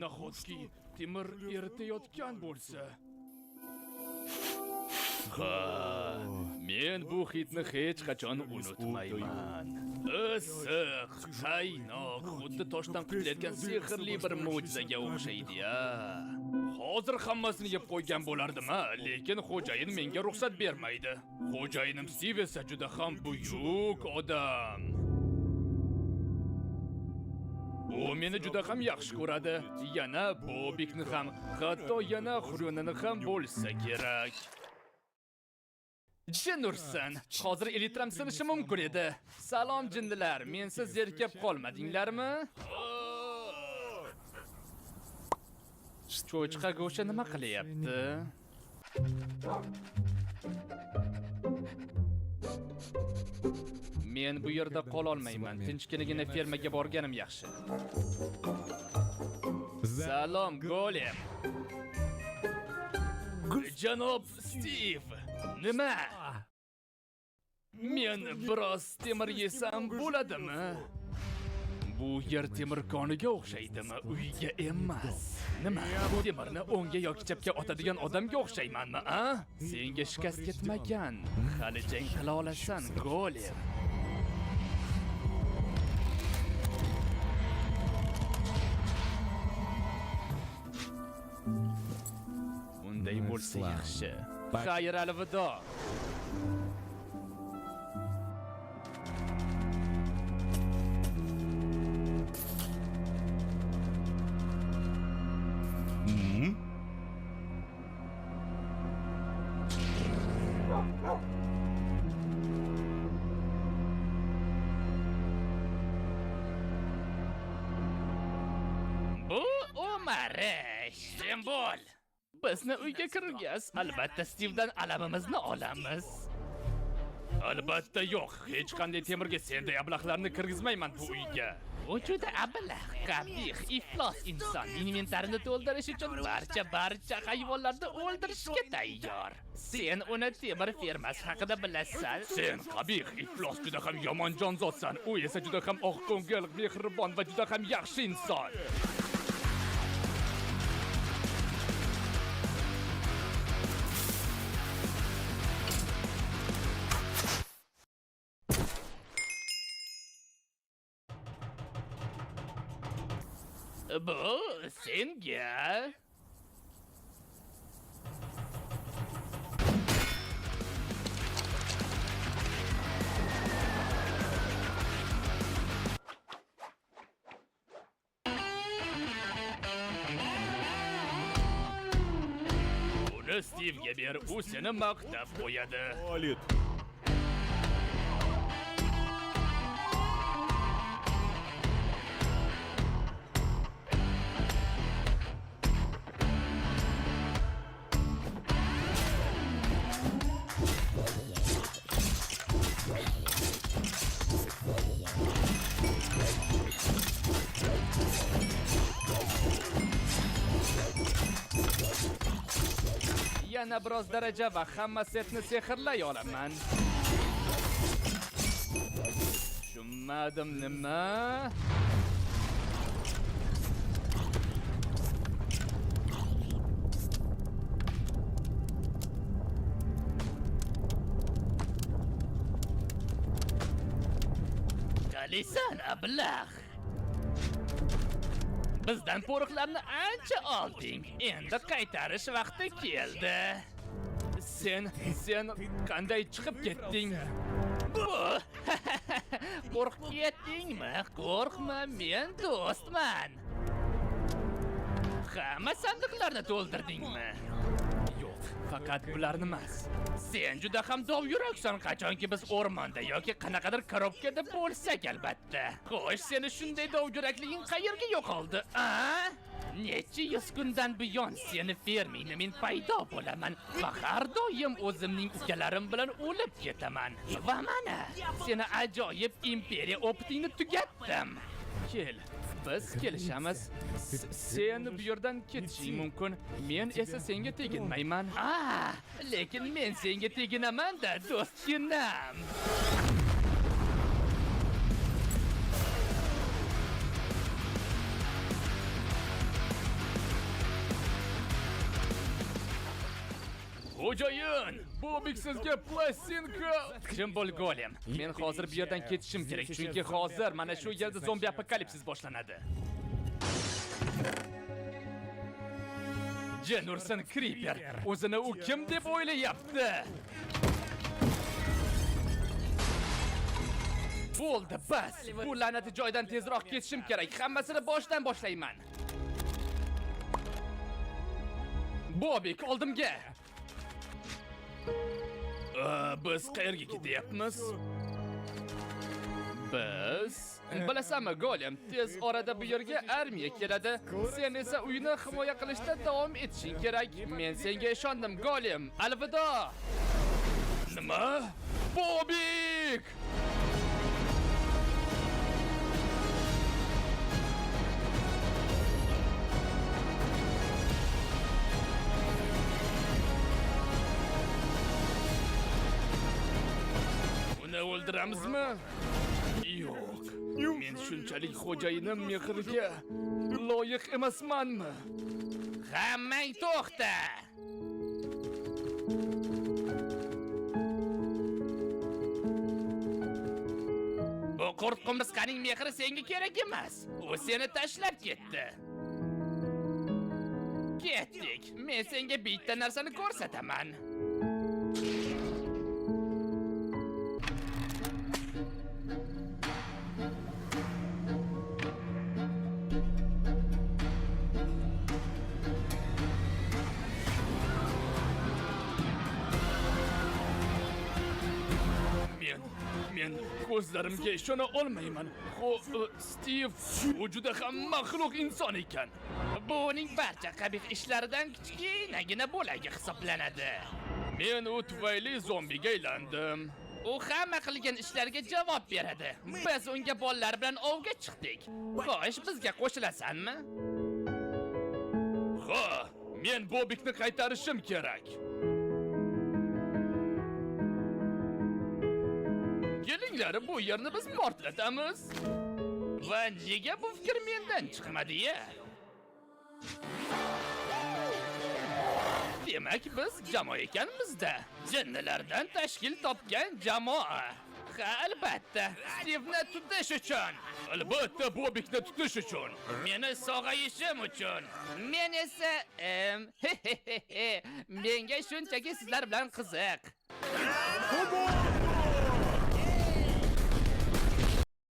nahotki temir eritayotgan bo'lsa. Ha, men bu hidni hech qachon unutmayman. Issiq, qaynoq, xuddi toshdan quyilayotgan sehrli bir mo'jizaga o'xshaydi-ya. Hozir hammasini yeb qo'ygan bo'lardim-a, lekin xo'jayin menga ruxsat bermaydi. Xo'jayinim Steve esa juda ham buyuk odam. U meni juda ham yaxshi ko'radi. Yana Bobikni ham, hatto yana Xuryonini ham bo'lsa kerak. Jinursan, hozir elitram sinishi mumkin edi. Salom jinnilar, mensiz zerikib qolmadinglarmi? Cho'chqa go'shi nima qilyapti? Men bu yerda qola olmayman. Tinchgina fermaga borganim yaxshi. Salom, Golem. Janob Steve, nima? Men biroz temir yesam bo'ladimi? Bu yer temir koniga o'xshaydimi, uyga emas. Nima? Temirni o'ngga yoki chapga otadigan odamga o'xshaymanmi, a? Senga shikast yetmagan. Hali jang qila olasan, Golem. Unday bo'lsa yaxshi. Xayr, alvido. Bu Umarish Sembol. Bizni uyga kirgaz, albatta Steve'dan alamimizni olamiz. Albatta yo'q, hech qanday temirga senday ablahlarni kirgizmayman bu uyga. U juda ablah, qabih, iflos inson. Inventarini to'ldirish uchun barcha hayvonlarni o'ldirishga tayyor. Sen uni temir fermasi haqida bilasan. Sen qabih, iflos, juda ham yomon jonzotsan. U esa juda ham oqko'ngil, mehribon va juda ham yaxshi inson. Bu senga. Uni Steve'ga ber, u seni maqtab qo'yadi. Yana biroz daraja va hamma setni sehrlay olaman. Tushunmadim, nima? Qalisan ablah. Bizdan qo'riqlarni ancha olding. Endi qaytarish vaqti keldi. Sen qanday chiqib ketding? Qo'rqib ketdingmi? Qo'rqma, men do'stman. Hamma sandiqlarni to'ldirdingmi? Yo'q, faqat bularni emas. Sen juda ham dovyuraksan, qachonki biz o'rmonda yoki qanaqadir korobkada bo'lsak albatta. Xo'sh, seni shunday dovyurakliging qayerga yo'qoldi, a? Necha yuz kundan buyon seni fermingda men paydo bo'laman va har doim o'zimning ukalarim bilan o'lib ketaman. Va mana, seni ajoyib imperiya optingni tugatdim. Kel, biz kelishamiz. Sen bu yerdan ketishing mumkin. Men esa senga teginmayman. Lekin men senga teginaman-da, do'stginam. Xo'jayin, Bobik sizga plastinka. Kim bo'l Golem? Men hozir bu yerdan ketishim kerak, chunki hozir mana shu yerda zombi apokalipsis boshlanadi. Jenurson Creeper o'zini u kim deb o'ylayapti? Bo'ldi, bas. Bu la'nati joydan tezroq ketishim kerak. Hammasini boshdan boshlayman. Bobik, oldimga. Biz qayerga ketyapmiz? Biz bilasanmi, Golem, tez orada bu yerga armiya keladi. Sen esa uyni himoya qilishda davom etishing kerak. Men senga ishondim, Golem. Alvido. Nima? Bobik! Uni o'ldiramizmi? Yo'q. Men shunchalik xo'jayinim mehriga loyiq emasmanmi? Hammang to'xta. Bu qurt qumrisqaning mehri senga kerak emas. U seni tashlab ketdi. Ketdik. Men senga bitta narsani ko'rsataman. Men ko'zlarimga ishona olmayman. Steve, u juda ham maxluq inson ekan. Bu uning barcha qabih ishlaridan kichkinagina bo'lagi hisoblanadi. Men u tufayli zombiga aylandim. U hamma qilgan ishlarga javob beradi. Biz unga bolalar bilan ovga chiqdik. Xo'sh, bizga qo'shilasanmi? Ha, men Bobikni qaytarishim kerak. Kelinglar, bu yerni biz portlatamiz. Va nega bu fikr mendan chiqmadi-ya? Demak, biz jamoa ekanmiz-da. Jinnilardan tashkil topgan jamoa. Ha, albatta. Steveni tutish uchun. Albatta, Bobikni tutish uchun. Meni sog'ayishim uchun. Men esa menga shunchaki sizlar bilan qiziq.